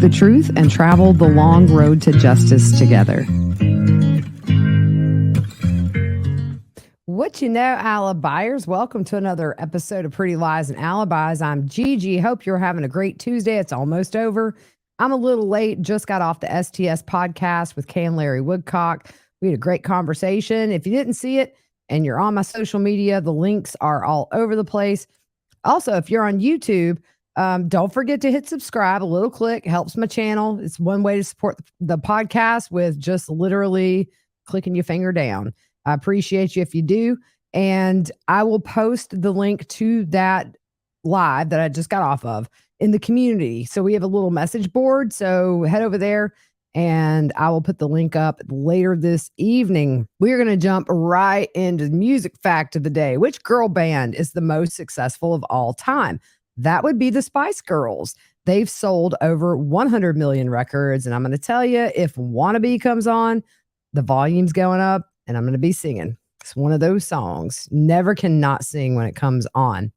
the truth and travel the long road to justice together. What you know, Alibis? Welcome to another episode of Pretty Lies and Alibis. I'm Gigi. Hope you're having a great Tuesday. It's almost over. I'm a little late. Just got off the STS podcast with Kay and Larry Woodcock. We had a great conversation. If you didn't see it and you're on my social media, the links are all over the place. Also, if you're on YouTube, don't forget to hit subscribe. A little click helps my channel. It's one way to support the podcast with just literally clicking your finger down. I appreciate you if you do. And I will post the link to that live that I just got off of in the community. So we have a little message board. So head over there and I will put the link up later this evening. We're going to jump right into the music fact of the day. Which girl band is the most successful of all time? That would be the Spice Girls. They've sold over 100 million records. And I'm going to tell you, if Wannabe comes on, the volume's going up. And I'm going to be singing. It's one of those songs. Never cannot sing when it comes on.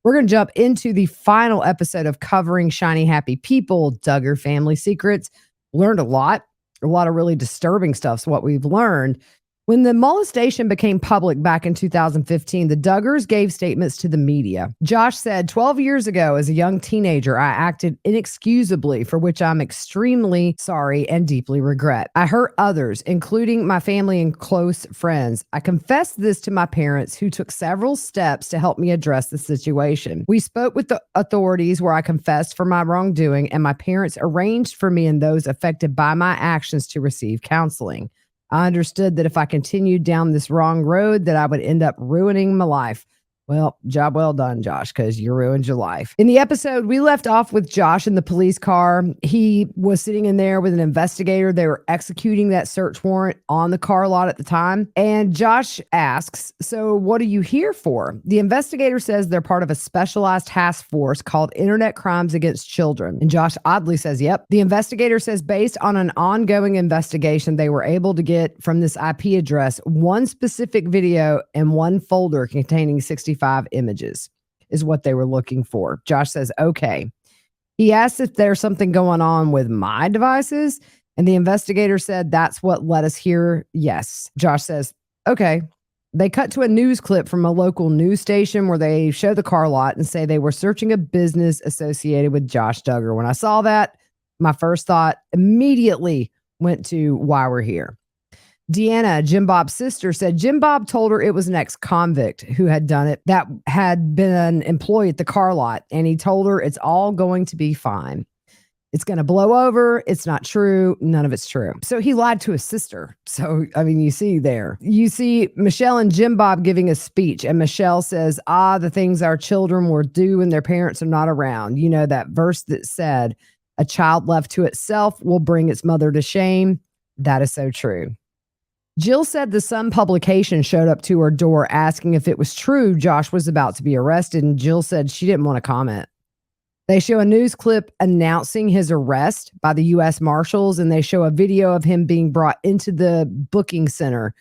We're going to jump into the final episode of covering Shiny Happy People, Duggar Family Secrets. Learned a lot of really disturbing stuff. So what we've learned. When the molestation became public back in 2015, the Duggars gave statements to the media. Josh said, 12 years ago, as a young teenager, I acted inexcusably, for which I'm extremely sorry and deeply regret. I hurt others, including my family and close friends. I confessed this to my parents, who took several steps to help me address the situation. We spoke with the authorities where I confessed for my wrongdoing, and my parents arranged for me and those affected by my actions to receive counseling. I understood that if I continued down this wrong road, that I would end up ruining my life. Well, job well done, Josh, because you ruined your life. In the episode, we left off with Josh in the police car. He was sitting in there with an investigator. They were executing that search warrant on the car lot at the time. And Josh asks, so what are you here for? The investigator says they're part of a specialized task force called Internet Crimes Against Children. And Josh oddly says, yep. The investigator says based on an ongoing investigation, they were able to get from this IP address one specific video and one folder containing 65 images is what they were looking for. Josh says, okay. He asked if there's something going on with my devices, and the investigator said that's what led us here. Yes. Josh says, okay. They cut to a news clip from a local news station where they show the car lot and say they were searching a business associated with Josh Duggar. When I saw that, my first thought immediately went to why we're here. Deanna, Jim Bob's sister, said Jim Bob told her it was an ex-convict who had done it that had been an employee at the car lot. And he told her it's all going to be fine. It's going to blow over. It's not true. None of it's true. So he lied to his sister. So, I mean, you see Michelle and Jim Bob giving a speech. And Michelle says, the things our children will do when their parents are not around. You know, that verse that said, a child left to itself will bring its mother to shame. That is so true. Jill said the Sun publication showed up to her door asking if it was true Josh was about to be arrested, and Jill said she didn't want to comment. They show a news clip announcing his arrest by the U.S. Marshals, and they show a video of him being brought into the booking center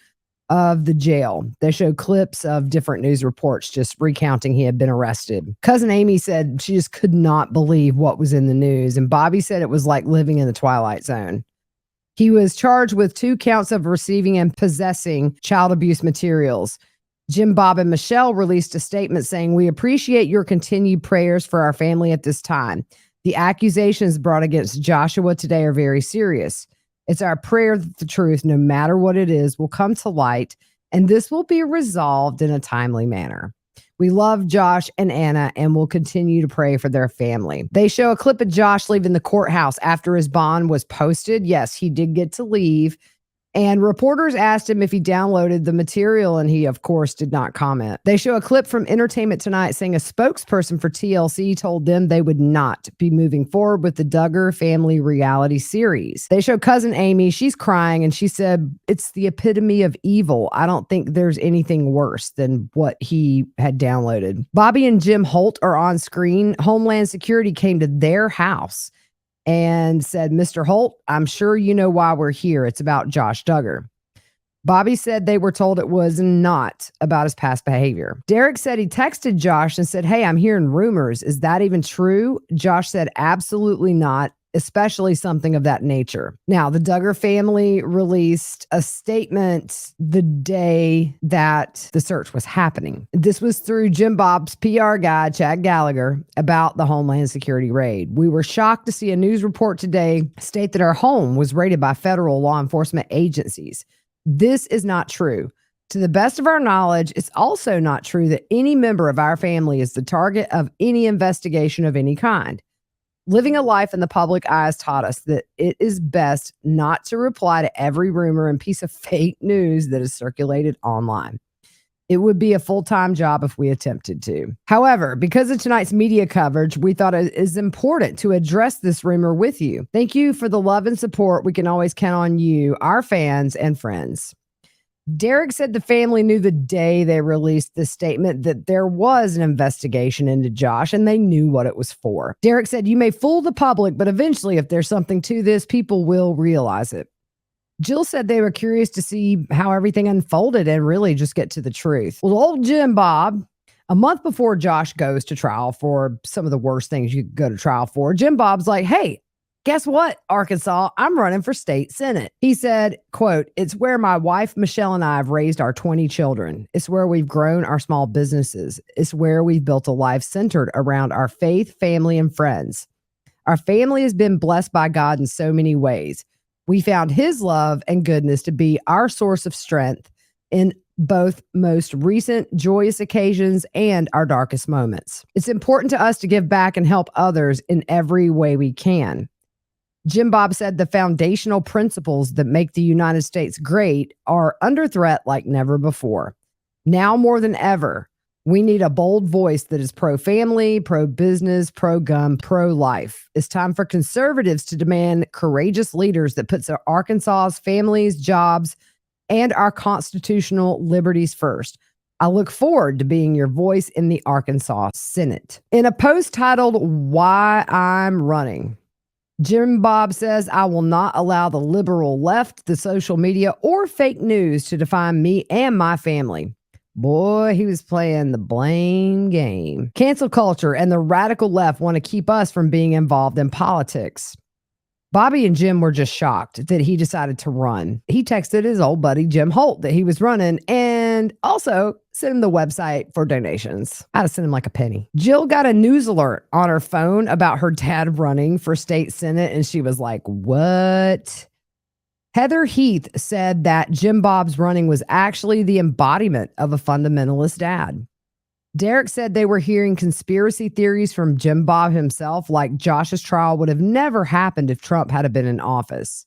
of the jail. They show clips of different news reports just recounting he had been arrested. Cousin Amy said she just could not believe what was in the news, and Bobby said it was like living in the Twilight Zone. He was charged with 2 counts of receiving and possessing child abuse materials. Jim Bob and Michelle released a statement saying, we appreciate your continued prayers for our family at this time. The accusations brought against Joshua today are very serious. It's our prayer that the truth, no matter what it is, will come to light, and this will be resolved in a timely manner. We love Josh and Anna and will continue to pray for their family. They show a clip of Josh leaving the courthouse after his bond was posted. Yes, he did get to leave. And reporters asked him if he downloaded the material, and he, of course, did not comment. They show a clip from Entertainment Tonight saying a spokesperson for TLC told them they would not be moving forward with the Duggar family reality series. They show Cousin Amy. She's crying, and she said, it's the epitome of evil. I don't think there's anything worse than what he had downloaded. Bobby and Jim Holt are on screen. Homeland Security came to their house and said, Mr. Holt, I'm sure you know why we're here. It's about Josh Duggar. Bobby said they were told it was not about his past behavior. Derek said he texted Josh and said, hey, I'm hearing rumors. Is that even true? Josh said, absolutely not. especially something of that nature. Now, the Duggar family released a statement the day that the search was happening. This was through Jim Bob's PR guy, Chad Gallagher, about the Homeland Security raid. We were shocked to see a news report today state that our home was raided by federal law enforcement agencies. This is not true. To the best of our knowledge, it's also not true that any member of our family is the target of any investigation of any kind. Living a life in the public eye has taught us that it is best not to reply to every rumor and piece of fake news that is circulated online. It would be a full-time job if we attempted to. However, because of tonight's media coverage, we thought it is important to address this rumor with you. Thank you for the love and support. We can always count on you, our fans and friends. Derek said the family knew the day they released this statement that there was an investigation into Josh and they knew what it was for. Derek said, "You may fool the public, but eventually if there's something to this, people will realize it." Jill said they were curious to see how everything unfolded and really just get to the truth. Well, old Jim Bob, a month before Josh goes to trial for some of the worst things you could go to trial for, Jim Bob's like, "Hey, guess what, Arkansas? I'm running for state senate." He said, quote, "It's where my wife, Michelle, and I have raised our 20 children. It's where we've grown our small businesses. It's where we've built a life centered around our faith, family, and friends. Our family has been blessed by God in so many ways. We found his love and goodness to be our source of strength in both most recent joyous occasions and our darkest moments. It's important to us to give back and help others in every way we can." Jim Bob said the foundational principles that make the United States great are under threat like never before. Now more than ever, we need a bold voice that is pro-family, pro-business, pro-gun, pro-life. It's time for conservatives to demand courageous leaders that puts Arkansas's families, jobs, and our constitutional liberties first. I look forward to being your voice in the Arkansas Senate. In a post titled "Why I'm Running," Jim Bob says, "I will not allow the liberal left, the social media, or fake news to define me and my family." Boy, he was playing the blame game. Cancel culture and the radical left want to keep us from being involved in politics. Bobby and Jim were just shocked that he decided to run. He texted his old buddy Jim Holt that he was running and also sent him the website for donations. I'd have sent him like a penny. Jill got a news alert on her phone about her dad running for state senate, and she was like, "What?" Heather Heath said that Jim Bob's running was actually the embodiment of a fundamentalist dad. Derek said they were hearing conspiracy theories from Jim Bob himself, like Josh's trial would have never happened if Trump had been in office.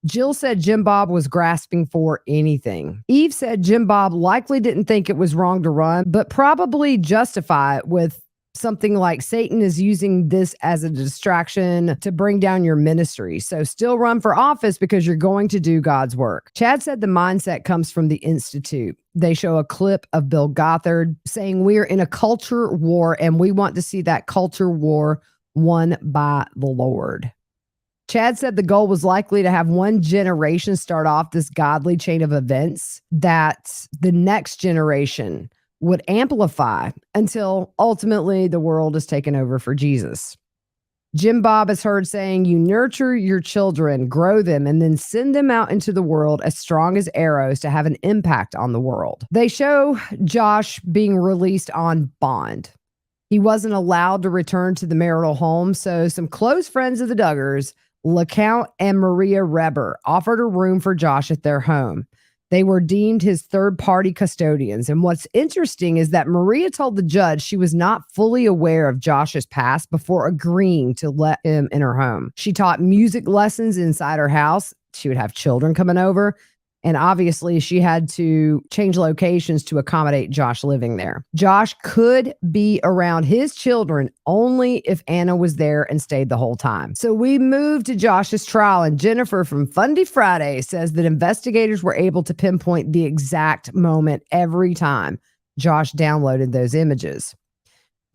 Jill said Jim Bob was grasping for anything. Eve said Jim Bob likely didn't think it was wrong to run, but probably justify it with something like Satan is using this as a distraction to bring down your ministry. So still run for office because you're going to do God's work. Chad said the mindset comes from the Institute. They show a clip of Bill Gothard saying we are in a culture war and we want to see that culture war won by the Lord. Chad said the goal was likely to have one generation start off this godly chain of events that the next generation would amplify until ultimately the world is taken over for Jesus. Jim Bob is heard saying, "You nurture your children, grow them, and then send them out into the world as strong as arrows to have an impact on the world." They show Josh being released on bond. He wasn't allowed to return to the marital home, so some close friends of the Duggars, LeCount and Maria Reber, offered a room for Josh at their home. They were deemed his third-party custodians. And what's interesting is that Maria told the judge she was not fully aware of Josh's past before agreeing to let him in her home. She taught music lessons inside her house. She would have children coming over. And obviously, she had to change locations to accommodate Josh living there. Josh could be around his children only if Anna was there and stayed the whole time. So we moved to Josh's trial, and Jennifer from Fundy Friday says that investigators were able to pinpoint the exact moment every time Josh downloaded those images.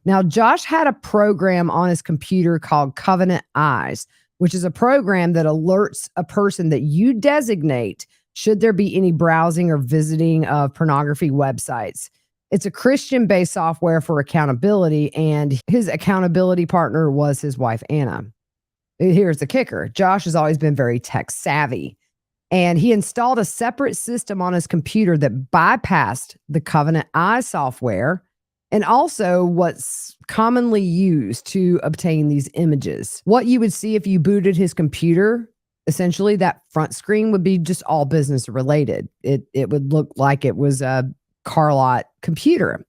Now, Josh had a program on his computer called Covenant Eyes, which is a program that alerts a person that you designate should there be any browsing or visiting of pornography websites. It's a Christian-based software for accountability, and his accountability partner was his wife, Anna. Here's the kicker. Josh has always been very tech savvy, and he installed a separate system on his computer that bypassed the Covenant Eye software and also what's commonly used to obtain these images. What you would see if you booted his computer, essentially that front screen would be just all business related. It would look like it was a car lot computer.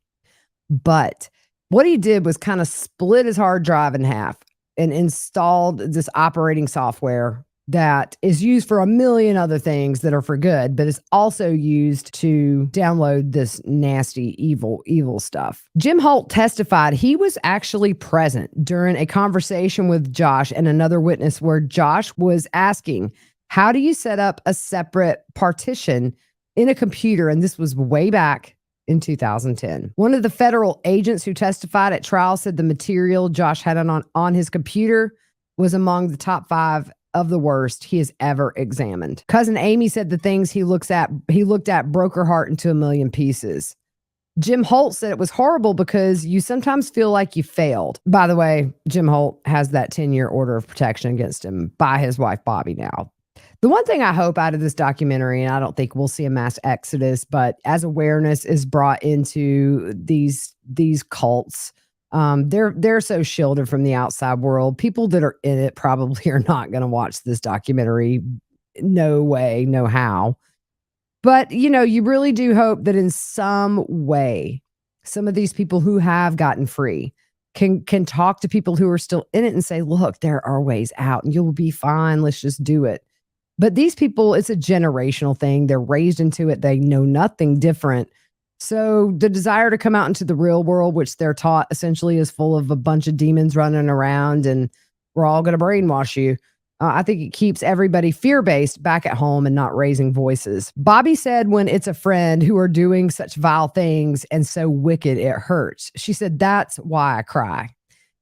But what he did was kind of split his hard drive in half and installed this operating software that is used for a million other things that are for good, but is also used to download this nasty, evil stuff. Jim Holt testified he was actually present during a conversation with Josh and another witness where Josh was asking, how do you set up a separate partition in a computer? And this was way back in 2010. One of the federal agents who testified at trial said the material Josh had on his computer was among the top 5 of the worst he has ever examined. Cousin Amy said the things he looked at broke her heart into a million pieces. Jim Holt said it was horrible because you sometimes feel like you failed. By the way, Jim Holt has that 10-year order of protection against him by his wife, Bobby, now. The one thing I hope out of this documentary, and I don't think we'll see a mass exodus, but as awareness is brought into these cults, they're so shielded from the outside world. People that are in it probably are not going to watch this documentary. No way, no how. But, you really do hope that in some way, some of these people who have gotten free can talk to people who are still in it and say, look, there are ways out and you'll be fine. Let's just do it. But these people, it's a generational thing. They're raised into it. They know nothing different. So the desire to come out into the real world, which they're taught essentially is full of a bunch of demons running around and we're all going to brainwash you. I think it keeps everybody fear-based back at home and not raising voices. Bobby said when it's a friend who are doing such vile things and so wicked it hurts. She said, that's why I cry.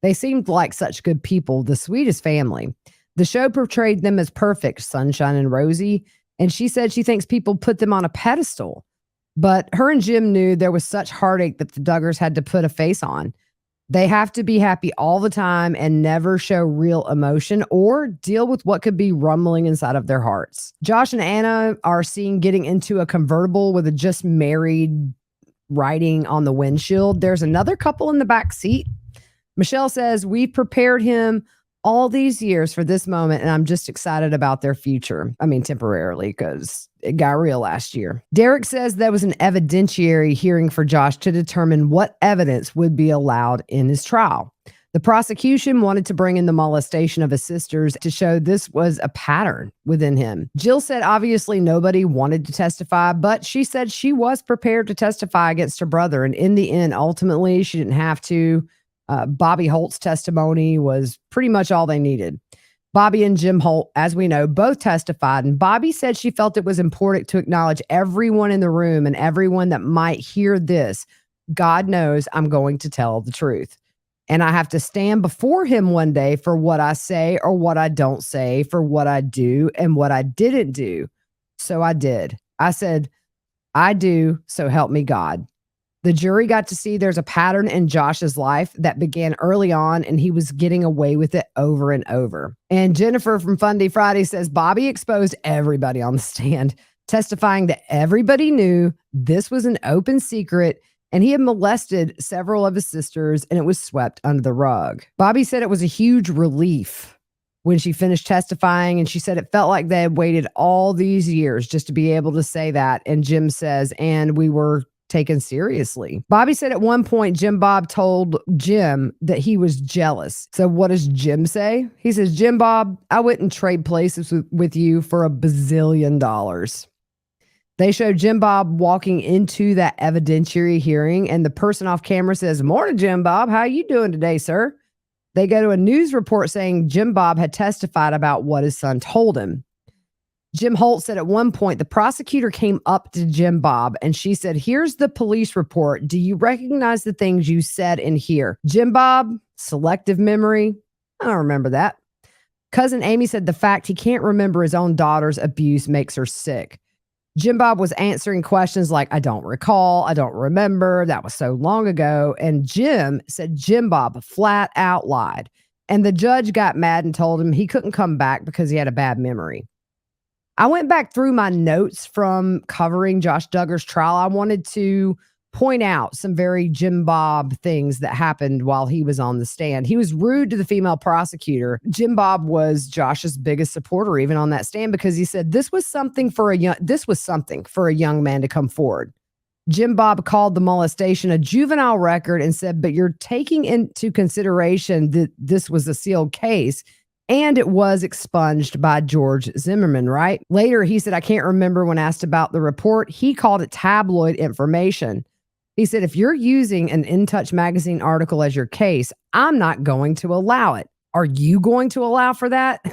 They seemed like such good people, the sweetest family. The show portrayed them as perfect, sunshine and rosy, and she said she thinks people put them on a pedestal. But her and Jim knew there was such heartache that the Duggars had to put a face on. They have to be happy all the time and never show real emotion or deal with what could be rumbling inside of their hearts. Josh and Anna are seen getting into a convertible with a just married writing on the windshield. There's another couple in the back seat. Michelle says, we prepared him all these years for this moment, and I'm just excited about their future. I mean, temporarily, because it got real last year. Derek says there was an evidentiary hearing for Josh to determine what evidence would be allowed in his trial. The prosecution wanted to bring in the molestation of his sisters to show this was a pattern within him. Jill said obviously nobody wanted to testify, but she said she was prepared to testify against her brother, and in the end, ultimately, she didn't have to. Bobby Holt's testimony was pretty much all they needed. Bobby and Jim Holt, as we know, both testified, and Bobby said she felt it was important to acknowledge everyone in the room and everyone that might hear this. God knows I'm going to tell the truth. And I have to stand before him one day for what I say or what I don't say, for what I do and what I didn't do. So I did. I said, I do, so help me God. The jury got to see there's a pattern in Josh's life that began early on, and he was getting away with it over and over. And Jennifer from Fundy Friday says Bobby exposed everybody on the stand, testifying that everybody knew this was an open secret and he had molested several of his sisters and it was swept under the rug. Bobby said it was a huge relief when she finished testifying, and she said it felt like they had waited all these years just to be able to say that. And Jim says, and we were taken seriously. Bobby said at one point, Jim Bob told Jim that he was jealous. So what does Jim say? He says, Jim Bob, I wouldn't trade places with you for $1 bazillion. They show Jim Bob walking into that evidentiary hearing, and the person off camera says, morning, Jim Bob. How you doing today, sir? They go to a news report saying Jim Bob had testified about what his son told him. Jim Holt said at one point, the prosecutor came up to Jim Bob and she said, here's the police report. Do you recognize the things you said in here? Jim Bob, selective memory. I don't remember that. Cousin Amy said the fact he can't remember his own daughter's abuse makes her sick. Jim Bob was answering questions like, I don't recall, I don't remember, that was so long ago. And Jim said Jim Bob flat out lied. And the judge got mad and told him he couldn't come back because he had a bad memory. I went back through my notes from covering Josh Duggar's trial. I wanted to point out some very Jim Bob things that happened while he was on the stand. He was rude to the female prosecutor. Jim Bob was Josh's biggest supporter even on that stand because he said this was something for a young man to come forward. Jim Bob called the molestation a juvenile record and said, but you're taking into consideration that this was a sealed case and it was expunged by George Zimmerman, right? Later, he said, I can't remember when asked about the report. He called it tabloid information. He said, if you're using an In Touch magazine article as your case, I'm not going to allow it. Are you going to allow for that?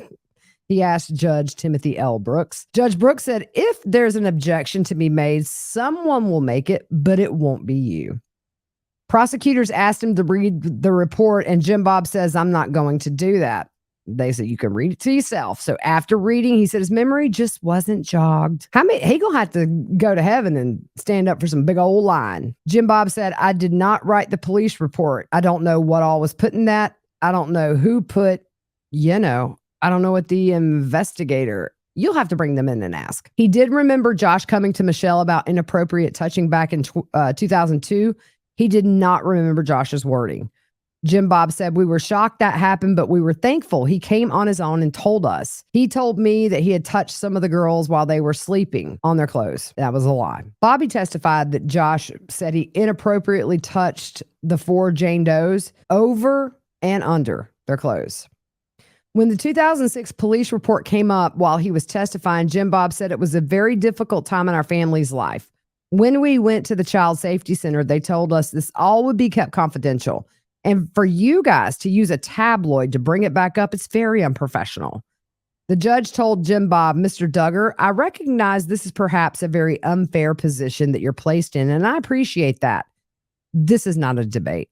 He asked Judge Timothy L. Brooks. Judge Brooks said, if there's an objection to be made, someone will make it, but it won't be you. Prosecutors asked him to read the report, and Jim Bob says, I'm not going to do that. They said, you can read it to yourself. So after reading, he said his memory just wasn't jogged. He gonna have to go to heaven and stand up for some big old line. Jim Bob said, I did not write the police report. I don't know what all was put in that. I don't know who put, I don't know what the investigator. You'll have to bring them in and ask. He did remember Josh coming to Michelle about inappropriate touching back in 2002. He did not remember Josh's wording. Jim Bob said, we were shocked that happened, but we were thankful. He came on his own and told us. He told me that he had touched some of the girls while they were sleeping on their clothes. That was a lie. Bobby testified that Josh said he inappropriately touched the 4 Jane Does over and under their clothes. When the 2006 police report came up while he was testifying, Jim Bob said it was a very difficult time in our family's life. When we went to the Child Safety Center, they told us this all would be kept confidential. And for you guys to use a tabloid to bring it back up, it's very unprofessional. The judge told Jim Bob, Mr. Duggar, I recognize this is perhaps a very unfair position that you're placed in, and I appreciate that. This is not a debate.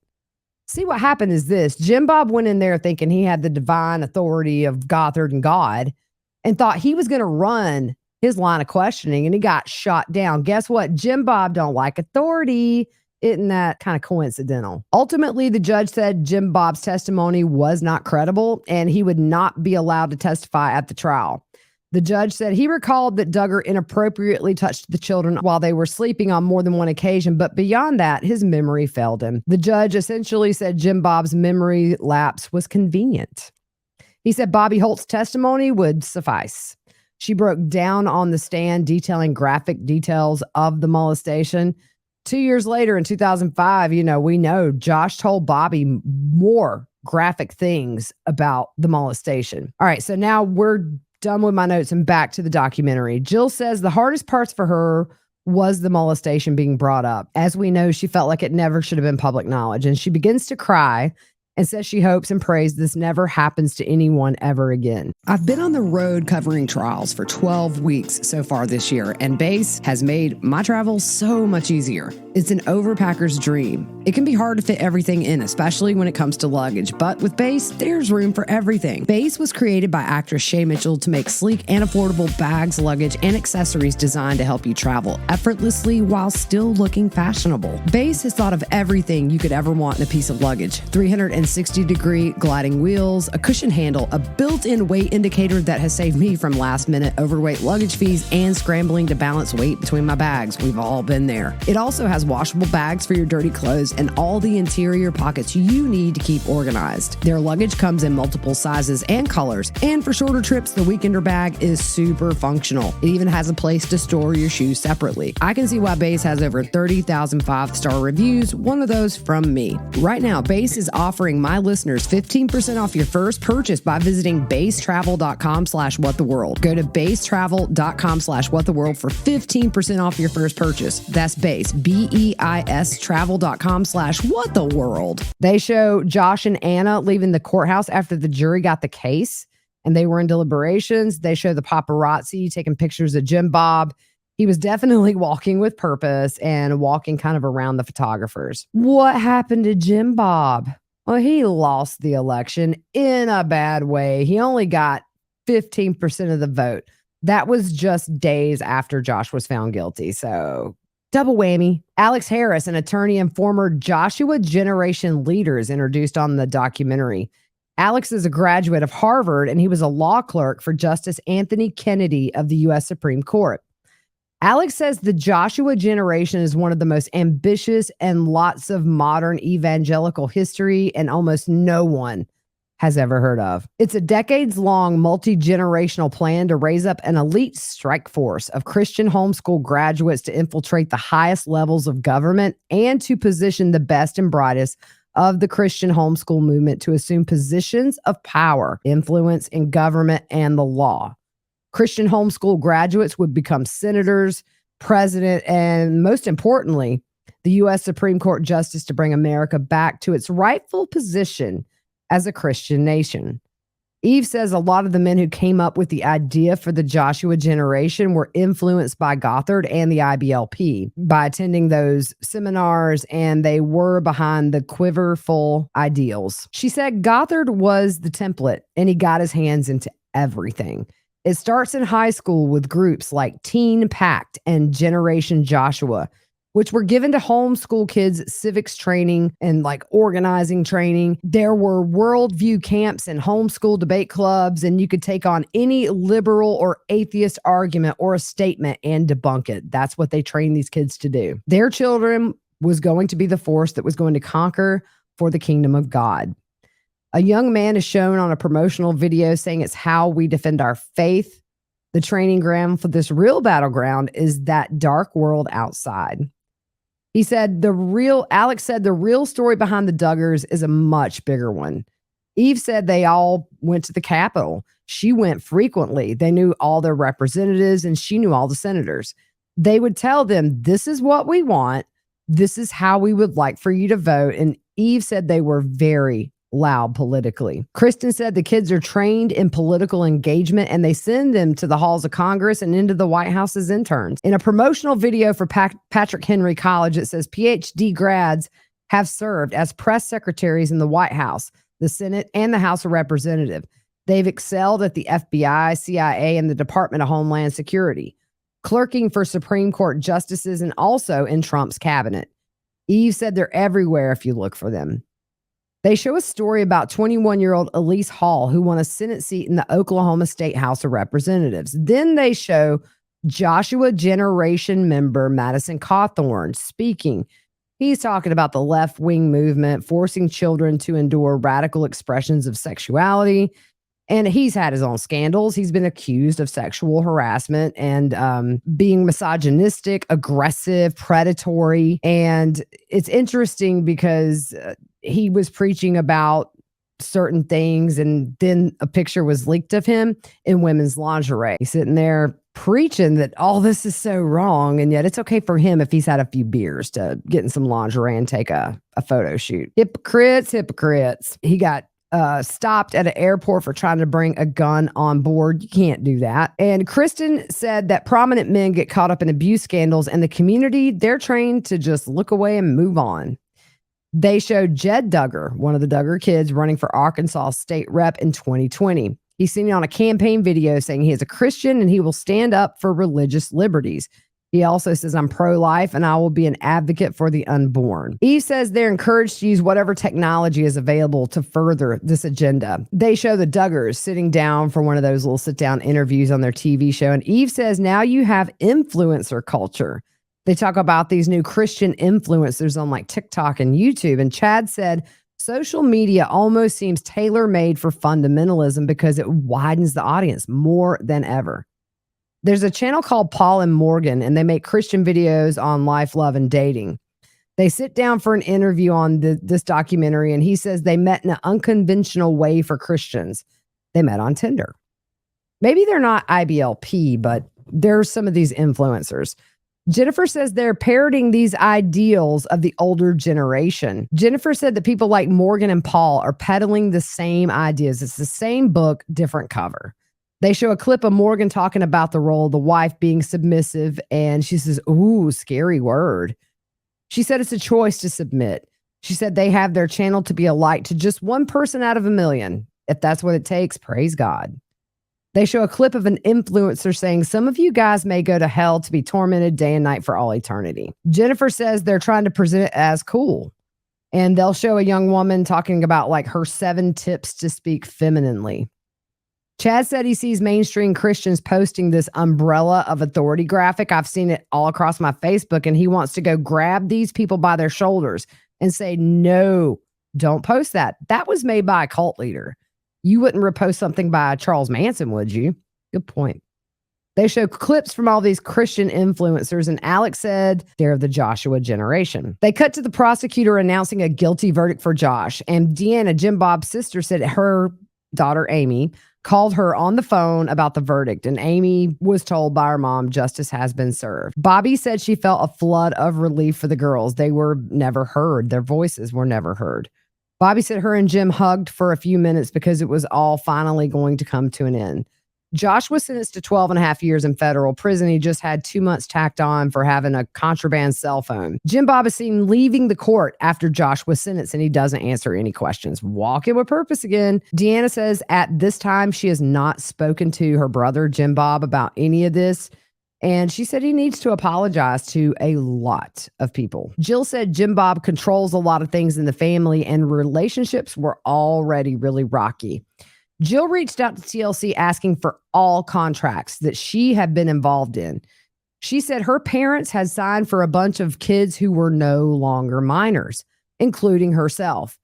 See, what happened is this. Jim Bob went in there thinking he had the divine authority of Gothard and God and thought he was going to run his line of questioning, and he got shot down. Guess what? Jim Bob don't like authority. Isn't that kind of coincidental? Ultimately, the judge said Jim Bob's testimony was not credible and he would not be allowed to testify at the trial. The judge said he recalled that Duggar inappropriately touched the children while they were sleeping on more than one occasion, but beyond that, his memory failed him. The judge essentially said Jim Bob's memory lapse was convenient. He said Bobby Holt's testimony would suffice. She broke down on the stand, detailing graphic details of the molestation. 2 years later, in 2005, we know Josh told Bobby more graphic things about the molestation. All right, so now we're done with my notes and back to the documentary. Jill says the hardest parts for her was the molestation being brought up. As we know, she felt like it never should have been public knowledge, and she begins to cry and says she hopes and prays this never happens to anyone ever again. I've been on the road covering trials for 12 weeks so far this year, and Base has made my travel so much easier. It's an overpacker's dream. It can be hard to fit everything in, especially when it comes to luggage, but with Base, there's room for everything. Base was created by actress Shay Mitchell to make sleek and affordable bags, luggage, and accessories designed to help you travel effortlessly while still looking fashionable. Base has thought of everything you could ever want in a piece of luggage. 360-degree gliding wheels, a cushion handle, a built-in weight indicator that has saved me from last-minute overweight luggage fees and scrambling to balance weight between my bags. We've all been there. It also has washable bags for your dirty clothes and all the interior pockets you need to keep organized. Their luggage comes in multiple sizes and colors, and for shorter trips, the Weekender bag is super functional. It even has a place to store your shoes separately. I can see why Base has over 30,000 5-star reviews, one of those from me. Right now, Base is offering my listeners 15% off your first purchase by visiting basetravel.com/whattheworld. Go to basetravel.com/whattheworld for 15% off your first purchase. That's Base, BEIS travel.com/whattheworld. They show Josh and Anna leaving the courthouse after the jury got the case and they were in deliberations. They show the paparazzi taking pictures of Jim Bob. He was definitely walking with purpose and walking kind of around the photographers. What happened to Jim Bob? Well, he lost the election in a bad way. He only got 15% of the vote. That was just days after Josh was found guilty. So double whammy. Alex Harris, an attorney and former Joshua Generation leader, is introduced on the documentary. Alex is a graduate of Harvard, and he was a law clerk for Justice Anthony Kennedy of the U.S. Supreme Court. Alex says the Joshua generation is one of the most ambitious and lots of modern evangelical history, and almost no one has ever heard of. It's a decades-long, multi-generational plan to raise up an elite strike force of Christian homeschool graduates to infiltrate the highest levels of government and to position the best and brightest of the Christian homeschool movement to assume positions of power, influence in government and the law. Christian homeschool graduates would become senators, president, and most importantly, the U.S. Supreme Court justice to bring America back to its rightful position as a Christian nation. Eve says a lot of the men who came up with the idea for the Joshua generation were influenced by Gothard and the IBLP by attending those seminars, and they were behind the quiverful ideals. She said Gothard was the template, and he got his hands into everything. It starts in high school with groups like Teen Pact and Generation Joshua, which were given to homeschool kids civics training and like organizing training. There were worldview camps and homeschool debate clubs, and you could take on any liberal or atheist argument or a statement and debunk it. That's what they trained these kids to do. Their children was going to be the force that was going to conquer for the kingdom of God. A young man is shown on a promotional video saying it's how we defend our faith. The training ground for this real battleground is that dark world outside. He said Alex said the real story behind the Duggars is a much bigger one. Eve said they all went to the Capitol. She went frequently. They knew all their representatives and she knew all the senators. They would tell them, this is what we want. This is how we would like for you to vote. And Eve said they were very loud politically. Kristen said the kids are trained in political engagement and they send them to the halls of Congress and into the White House as interns. In a promotional video for Patrick Henry College, it says PhD grads have served as press secretaries in the White House, the Senate, and the House of Representatives. They've excelled at the FBI, CIA, and the Department of Homeland Security, clerking for Supreme Court justices and also in Trump's cabinet. Eve said they're everywhere if you look for them. They show a story about 21-year-old Elise Hall, who won a Senate seat in the Oklahoma State House of Representatives. Then they show Joshua Generation member Madison Cawthorn speaking. He's talking about the left-wing movement, forcing children to endure radical expressions of sexuality. And he's had his own scandals. He's been accused of sexual harassment and being misogynistic, aggressive, predatory. And it's interesting because he was preaching about certain things, and then a picture was leaked of him in women's lingerie. He's sitting there preaching that all this is so wrong, and yet it's okay for him if he's had a few beers to get in some lingerie and take a photo shoot. Hypocrites. He got stopped at an airport for trying to bring a gun on board. You can't do that. And Kristen said that prominent men get caught up in abuse scandals, and the community, they're trained to just look away and move on. They showed Jed Duggar, one of the Duggar kids, running for Arkansas state rep in 2020. He's seen it on a campaign video saying he is a Christian and he will stand up for religious liberties. He also says, I'm pro-life and I will be an advocate for the unborn. Eve says they're encouraged to use whatever technology is available to further this agenda. They show the Duggars sitting down for one of those little sit-down interviews on their TV show. And Eve says, now you have influencer culture. They talk about these new Christian influencers on like TikTok and YouTube. And Chad said, social media almost seems tailor-made for fundamentalism because it widens the audience more than ever. There's a channel called Paul and Morgan, and they make Christian videos on life, love, and dating. They sit down for an interview on this documentary, and he says they met in an unconventional way for Christians. They met on Tinder. Maybe they're not IBLP, but there's some of these influencers. Jennifer says they're parroting these ideals of the older generation. Jennifer said that people like Morgan and Paul are peddling the same ideas. It's the same book, different cover. They show a clip of Morgan talking about the role of the wife being submissive, and she says, ooh, scary word. She said it's a choice to submit. She said they have their channel to be a light to just one person out of a million. If that's what it takes, praise God. They show a clip of an influencer saying, some of you guys may go to hell to be tormented day and night for all eternity. Jennifer says they're trying to present it as cool. And they'll show a young woman talking about like her 7 tips to speak femininely. Chad said he sees mainstream Christians posting this umbrella of authority graphic. I've seen it all across my Facebook, and he wants to go grab these people by their shoulders and say, no, don't post that. That was made by a cult leader. You wouldn't repost something by Charles Manson, would you? Good point. They show clips from all these Christian influencers, and Alex said they're the Joshua generation. They cut to the prosecutor announcing a guilty verdict for Josh, and Deanna, Jim Bob's sister, said her daughter, Amy, called her on the phone about the verdict, and Amy was told by her mom justice has been served. Bobby said she felt a flood of relief for the girls. They were never heard. Their voices were never heard. Bobby said her and Jim hugged for a few minutes because it was all finally going to come to an end. Josh was sentenced to 12 and a half years in federal prison. He just had 2 months tacked on for having a contraband cell phone. Jim Bob is seen leaving the court after Josh was sentenced, and he doesn't answer any questions. Walking with purpose again. Deanna says at this time she has not spoken to her brother, Jim Bob, about any of this. And she said he needs to apologize to a lot of people. Jill said Jim Bob controls a lot of things in the family, and relationships were already really rocky. Jill reached out to TLC asking for all contracts that she had been involved in. She said her parents had signed for a bunch of kids who were no longer minors, including herself.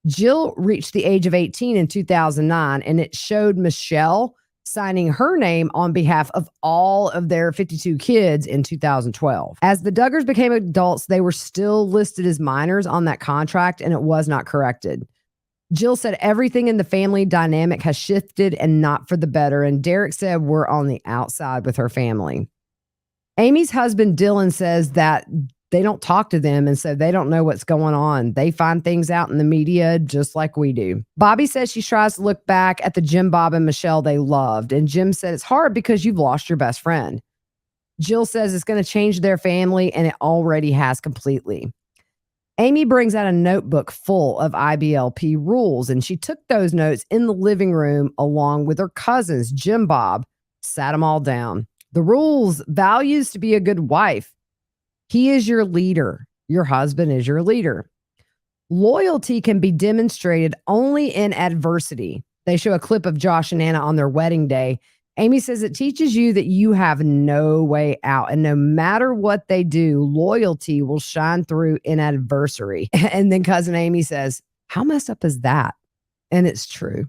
Jill reached the age of 18 in 2009, and it showed Michelle signing her name on behalf of all of their 52 kids in 2012. As the Duggars became adults, they were still listed as minors on that contract, and it was not corrected. Jill said everything in the family dynamic has shifted and not for the better. And Derek said we're on the outside with her family. Amy's husband, Dylan, says that they don't talk to them, and so they don't know what's going on. They find things out in the media just like we do. Bobby says she tries to look back at the Jim Bob and Michelle they loved. And Jim said it's hard because you've lost your best friend. Jill says it's going to change their family, and it already has completely. Amy brings out a notebook full of IBLP rules, and she took those notes in the living room along with her cousins, Jim Bob, sat them all down. The rules: values to be a good wife. He is your leader. Your husband is your leader. Loyalty can be demonstrated only in adversity. They show a clip of Josh and Anna on their wedding day. Amy says it teaches you that you have no way out, and no matter what they do, loyalty will shine through in adversity. And then cousin Amy says, how messed up is that? And it's true.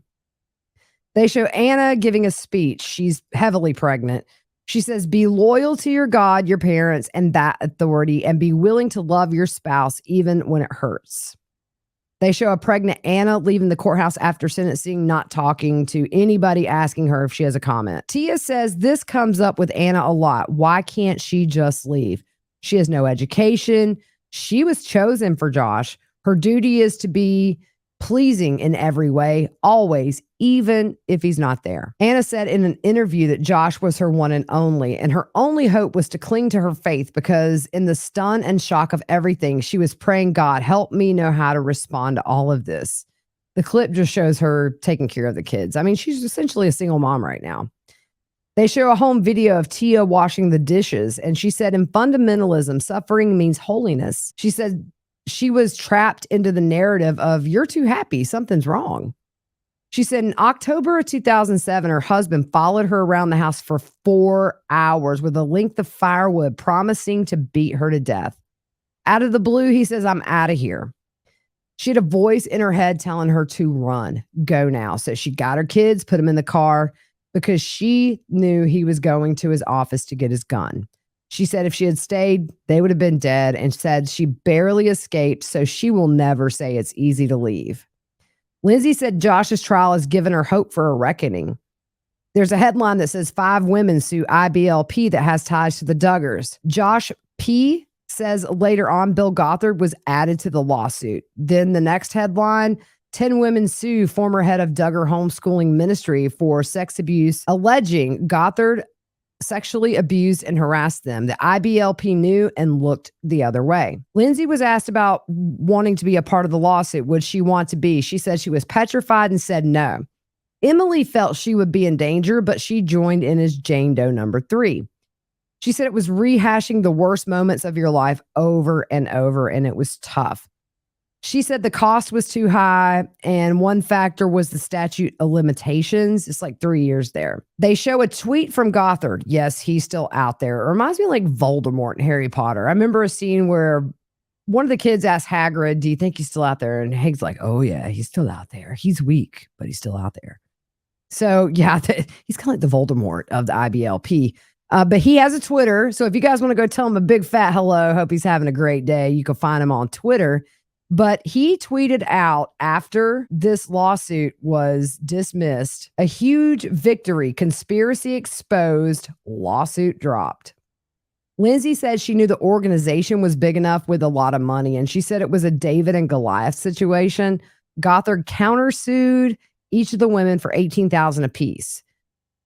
They show Anna giving a speech. She's heavily pregnant. She says, be loyal to your God, your parents, and that authority, and be willing to love your spouse even when it hurts. They show a pregnant Anna leaving the courthouse after sentencing, not talking to anybody, asking her if she has a comment. Tia says this comes up with Anna a lot. Why can't she just leave? She has no education. She was chosen for Josh. Her duty is to be pleasing in every way, always, even if he's not there. Anna said in an interview that Josh was her one and only, and her only hope was to cling to her faith because in the stun and shock of everything, she was praying, God, help me know how to respond to all of this. The clip just shows her taking care of the kids. I mean, she's essentially a single mom right now. They show a home video of Tia washing the dishes, and she said in fundamentalism, suffering means holiness. She said she was trapped into the narrative of you're too happy, something's wrong. She said in October of 2007, her husband followed her around the house for 4 hours with a length of firewood, promising to beat her to death. Out of the blue, he says, I'm out of here. She had a voice in her head telling her to run, go now. So she got her kids, put them in the car because she knew he was going to his office to get his gun. She said if she had stayed, they would have been dead, and said she barely escaped, so she will never say it's easy to leave. Lindsay said Josh's trial has given her hope for a reckoning. There's a headline that says 5 women sue IBLP that has ties to the Duggars. Josh P. says later on Bill Gothard was added to the lawsuit. Then the next headline, 10 women sue former head of Duggar homeschooling ministry for sex abuse, alleging Gothard sexually abused and harassed them. The IBLP knew and looked the other way. Lindsay was asked about wanting to be a part of the lawsuit. Would she want to be? She said she was petrified and said no. Emily felt she would be in danger, but she joined in as Jane Doe number 3. She said it was rehashing the worst moments of your life over and over, and it was tough. She said the cost was too high, and one factor was the statute of limitations. It's like 3 years there. They show a tweet from Gothard. Yes, he's still out there. It reminds me of like Voldemort in Harry Potter. I remember a scene where one of the kids asked Hagrid, "Do you think he's still out there?" And Hagrid's like, "Oh, yeah, he's still out there. He's weak, but he's still out there." So, yeah, he's kind of like the Voldemort of the IBLP. But he has a Twitter. So if you guys want to go tell him a big fat hello, hope he's having a great day, you can find him on Twitter. But he tweeted out after this lawsuit was dismissed, a huge victory, conspiracy exposed, lawsuit dropped. Lindsay said she knew the organization was big enough with a lot of money, and she said it was a David and Goliath situation. Gothard countersued each of the women for $18,000 apiece.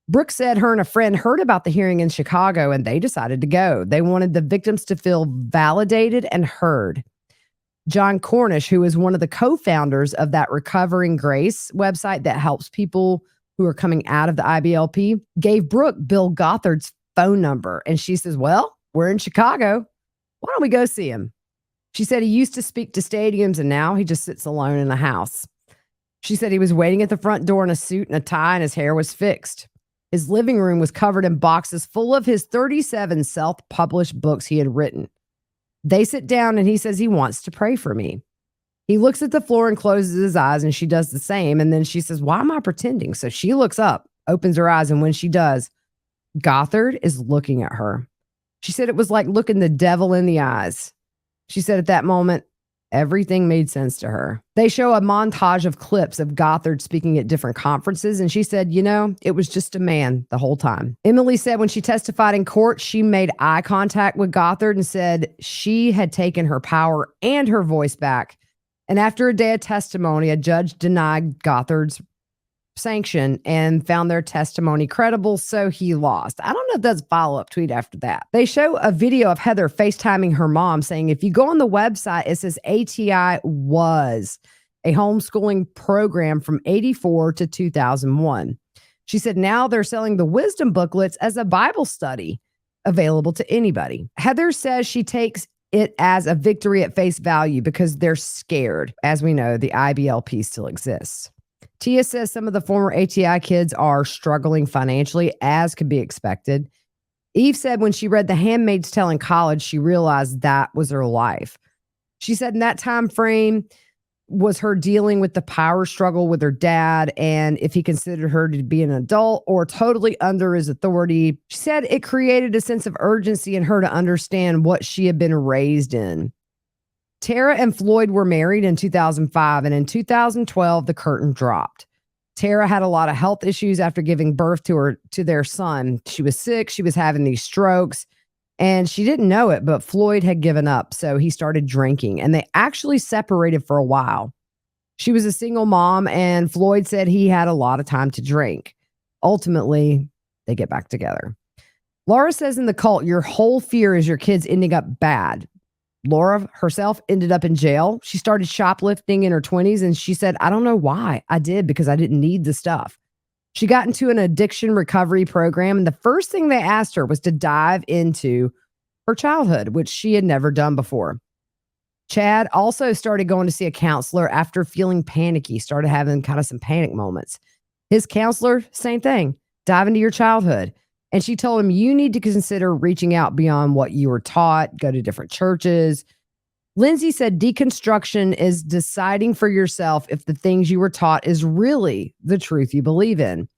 Brooke said her and a friend heard about the hearing in Chicago, and they decided to go. They wanted the victims to feel validated and heard. John Cornish, who is one of the co-founders of that Recovering Grace website that helps people who are coming out of the IBLP, gave Brooke Bill Gothard's phone number. And she says, well, we're in Chicago. Why don't we go see him? She said he used to speak to stadiums and now he just sits alone in the house. She said he was waiting at the front door in a suit and a tie and his hair was fixed. His living room was covered in boxes full of his 37 self-published books he had written. They sit down and he says he wants to pray for me. He looks at the floor and closes his eyes and she does the same. And then she says, why am I pretending? So she looks up, opens her eyes. And when she does, Gothard is looking at her. She said it was like looking the devil in the eyes. She said at that moment, everything made sense to her. They show a montage of clips of Gothard speaking at different conferences. And she said, it was just a man the whole time. Emily said when she testified in court, she made eye contact with Gothard and said she had taken her power and her voice back. And after a day of testimony, a judge denied Gothard's sanction and found their testimony credible, so he lost. I don't know if that's a follow-up tweet after that. They show a video of Heather FaceTiming her mom saying, if you go on the website, it says ATI was a homeschooling program from 84 to 2001. She said now they're selling the wisdom booklets as a Bible study available to anybody. Heather says she takes it as a victory at face value because they're scared. As we know, the IBLP still exists. Tia says some of the former ATI kids are struggling financially, as could be expected. Eve said when she read The Handmaid's Tale in college, she realized that was her life. She said in that time frame was her dealing with the power struggle with her dad and if he considered her to be an adult or totally under his authority. She said it created a sense of urgency in her to understand what she had been raised in. Tara and Floyd were married in 2005, and in 2012, the curtain dropped. Tara had a lot of health issues after giving birth to their son. She was sick. She was having these strokes, and she didn't know it, but Floyd had given up, so he started drinking, and they actually separated for a while. She was a single mom, and Floyd said he had a lot of time to drink. Ultimately, they get back together. Laura says in the cult, your whole fear is your kids ending up bad. Laura herself ended up in jail. She started shoplifting in her 20s, and she said, I don't know why I did because I didn't need the stuff. She got into an addiction recovery program, and the first thing they asked her was to dive into her childhood, which she had never done before. Chad also started going to see a counselor after feeling panicky, started having kind of some panic moments. His counselor, same thing, dive into your childhood. And she told him, you need to consider reaching out beyond what you were taught, go to different churches. Lindsay said deconstruction is deciding for yourself if the things you were taught is really the truth you believe in.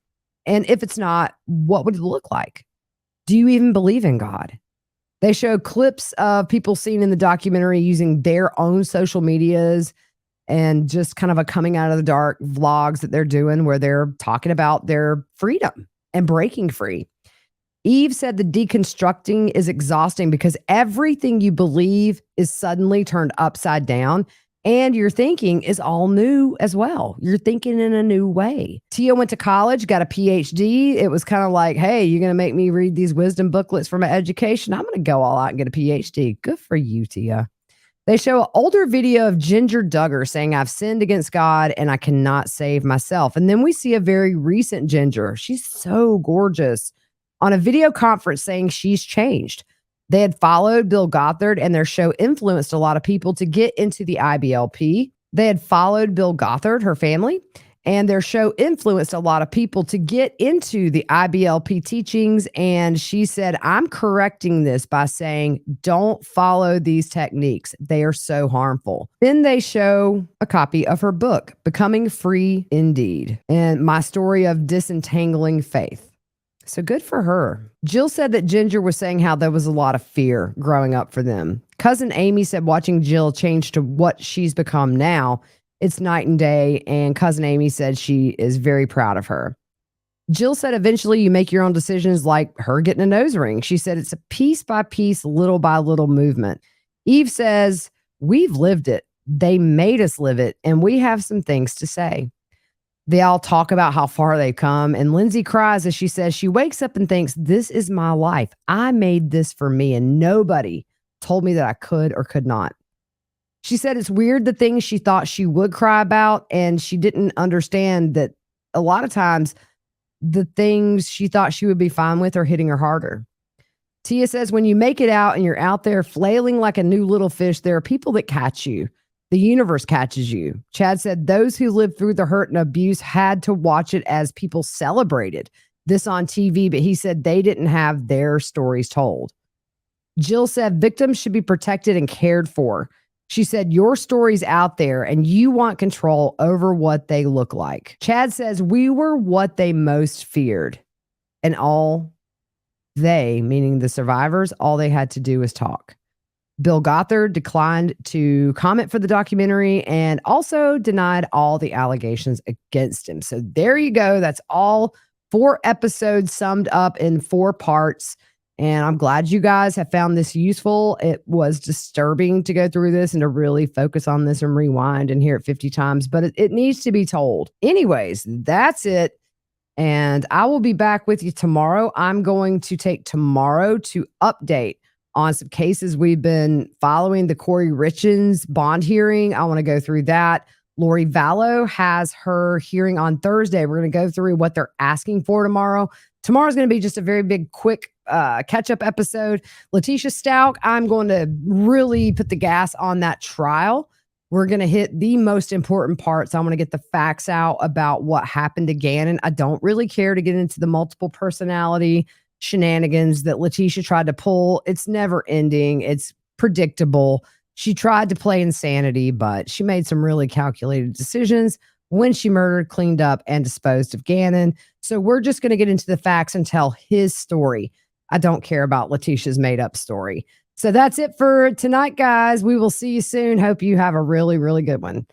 And if it's not, what would it look like? Do you even believe in God? They show clips of people seen in the documentary using their own social medias and just kind of a coming out of the dark vlogs that they're doing where they're talking about their freedom and breaking free. Eve said the deconstructing is exhausting because everything you believe is suddenly turned upside down and your thinking is all new as well. You're thinking in a new way. Tia went to college, got a PhD. It was kind of like, hey, you're going to make me read these wisdom booklets for my education? I'm going to go all out and get a PhD. Good for you, Tia. They show an older video of Ginger Duggar saying, I've sinned against God and I cannot save myself. And then we see a very recent Ginger. She's so gorgeous on a video conference saying she's changed. They had followed Bill Gothard, and their show influenced a lot of people to get into the IBLP. They had followed Bill Gothard, her family, and their show influenced a lot of people to get into the IBLP teachings. And she said, I'm correcting this by saying, don't follow these techniques. They are so harmful. Then they show a copy of her book, Becoming Free Indeed, and my story of disentangling faith. So good for her. Jill said that Ginger was saying how there was a lot of fear growing up for them. Cousin Amy said watching Jill change to what she's become now, it's night and day. And Cousin Amy said she is very proud of her. Jill said eventually you make your own decisions, like her getting a nose ring. She said it's a piece by piece, little by little movement. Eve says, we've lived it. They made us live it. And we have some things to say. They all talk about how far they've come. And Lindsay cries as she says she wakes up and thinks, this is my life. I made this for me, and nobody told me that I could or could not. She said it's weird the things she thought she would cry about, and she didn't understand that a lot of times the things she thought she would be fine with are hitting her harder. Tia says when you make it out and you're out there flailing like a new little fish, there are people that catch you. The universe catches you. Chad said those who lived through the hurt and abuse had to watch it as people celebrated this on TV, but he said they didn't have their stories told. Jill said victims should be protected and cared for. She said your story's out there and you want control over what they look like. Chad says we were what they most feared, and all they, meaning the survivors, all they had to do was talk. Bill Gothard declined to comment for the documentary and also denied all the allegations against him. So there you go. That's all 4 episodes summed up in 4 parts. And I'm glad you guys have found this useful. It was disturbing to go through this and to really focus on this and rewind and hear it 50 times, but it needs to be told. Anyways, that's it. And I will be back with you tomorrow. I'm going to take tomorrow to update on some cases we've been following. The Corey Richins bond hearing, I want to go through that. Lori Vallow has her hearing on Thursday. We're going to go through what they're asking for tomorrow. Tomorrow's going to be just a very big, quick catch-up episode. Letitia Stout, I'm going to really put the gas on that trial. We're going to hit the most important parts. I want to get the facts out about what happened to Gannon. I don't really care to get into the multiple personality shenanigans that Letitia tried to pull. It's never ending. It's predictable. She tried to play insanity, but she made some really calculated decisions when she murdered, cleaned up, and disposed of Gannon. So we're just going to get into the facts and tell his story. I don't care about Letitia's made up story. So that's it for tonight, guys. We will see you soon. Hope you have a really, really good one.